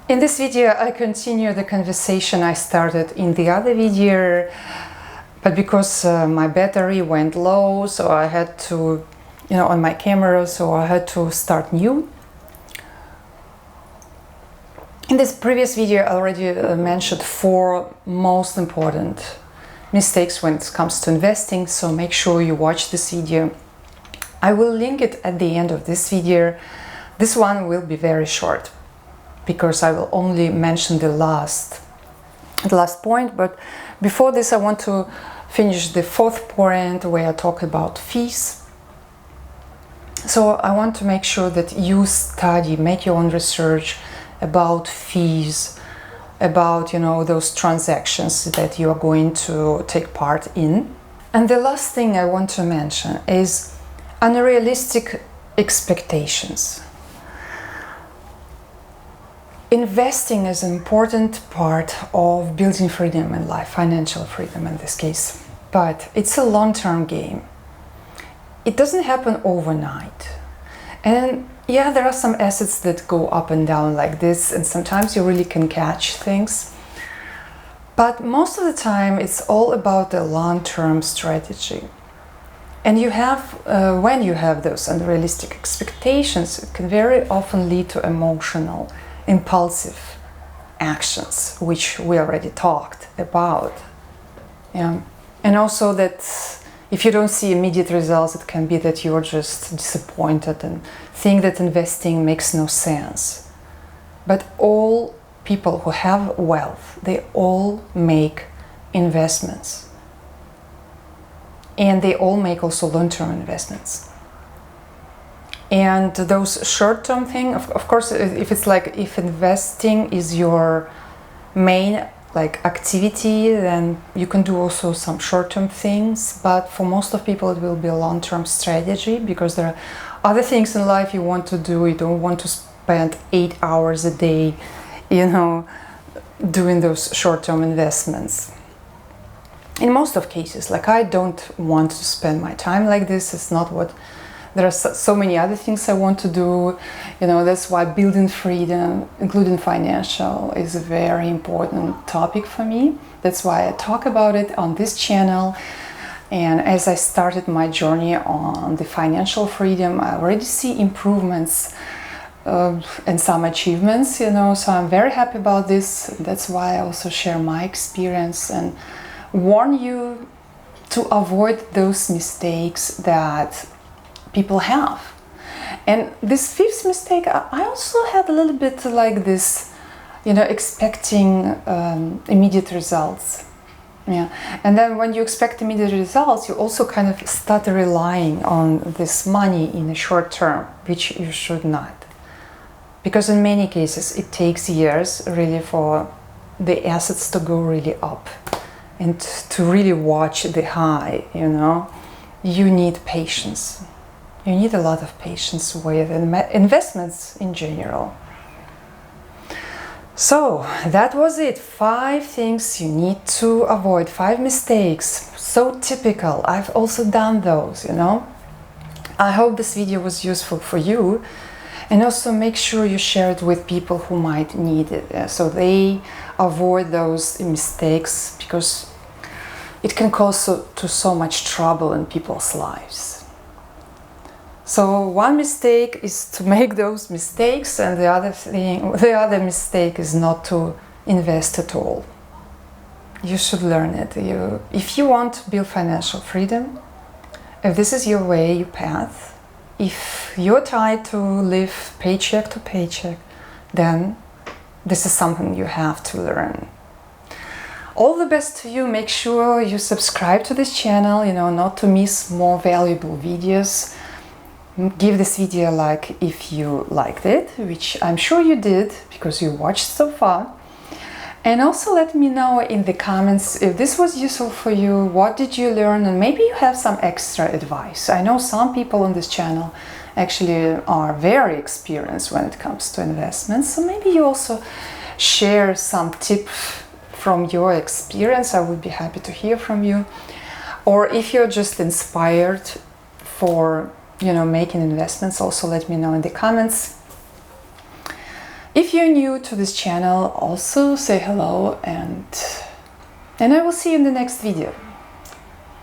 In this video, I continue the conversation I started in the other video, but because my battery went low, so I had to, on my camera, so I had to start new. In this previous video, I already mentioned 4 most important mistakes when it comes to investing, so make sure you watch this video. I will link it at the end of this video. This one will be very short, because I will only mention the last point. But before this, I want to finish the 4th point where I talk about fees. So I want to make sure that you study, make your own research about fees, about those transactions that you are going to take part in. And the last thing I want to mention is unrealistic expectations. Investing is an important part of building freedom in life, financial freedom in this case, but it's a long-term game. It doesn't happen overnight. And yeah, there are some assets that go up and down like this, and sometimes you really can catch things. But most of the time, it's all about the long-term strategy. And you have, when you have those unrealistic expectations, it can very often lead to emotional, impulsive actions, which we already talked about. Yeah. And also that if you don't see immediate results, it can be that you're just disappointed and think that investing makes no sense. But all people who have wealth, they all make investments. And they all make also long-term investments. And those short-term things, of course, if investing is your main activity, then you can do also some short-term things. But for most of people, it will be a long-term strategy, because there are other things in life you want to do. You don't want to spend 8 hours a day, doing those short-term investments. In most of cases, I don't want to spend my time like this. It's not what. There are so many other things I want to do. That's why building freedom, including financial, is a very important topic for me. That's why I talk about it on this channel. And as I started my journey on the financial freedom, I already see improvements and some achievements, so I'm very happy about this. That's why I also share my experience and warn you to avoid those mistakes that people have. And this 5th mistake, I also had a little bit like this, expecting immediate results. Yeah. And then when you expect immediate results, you also kind of start relying on this money in the short term, which you should not. Because in many cases, it takes years really for the assets to go really up and to really watch the high, You need patience. You need a lot of patience with investments in general. So that was it. 5 things you need to avoid, 5 mistakes. So typical. I've also done those, I hope this video was useful for you. And also make sure you share it with people who might need it, so they avoid those mistakes, because it can cause so much trouble in people's lives. So one mistake is to make those mistakes, and the other mistake is not to invest at all. You should learn it. If you want to build financial freedom, if this is your way, your path, if you're tired to live paycheck to paycheck, then this is something you have to learn. All the best to you. Make sure you subscribe to this channel, not to miss more valuable videos. Give this video a like if you liked it, which I'm sure you did because you watched so far. And also let me know in the comments if this was useful for you, what did you learn, and maybe you have some extra advice. I know some people on this channel actually are very experienced when it comes to investments, so maybe you also share some tips from your experience. I would be happy to hear from you. Or if you're just inspired for making investments, also let me know in the comments. If you're new to this channel, also say hello, and I will see you in the next video.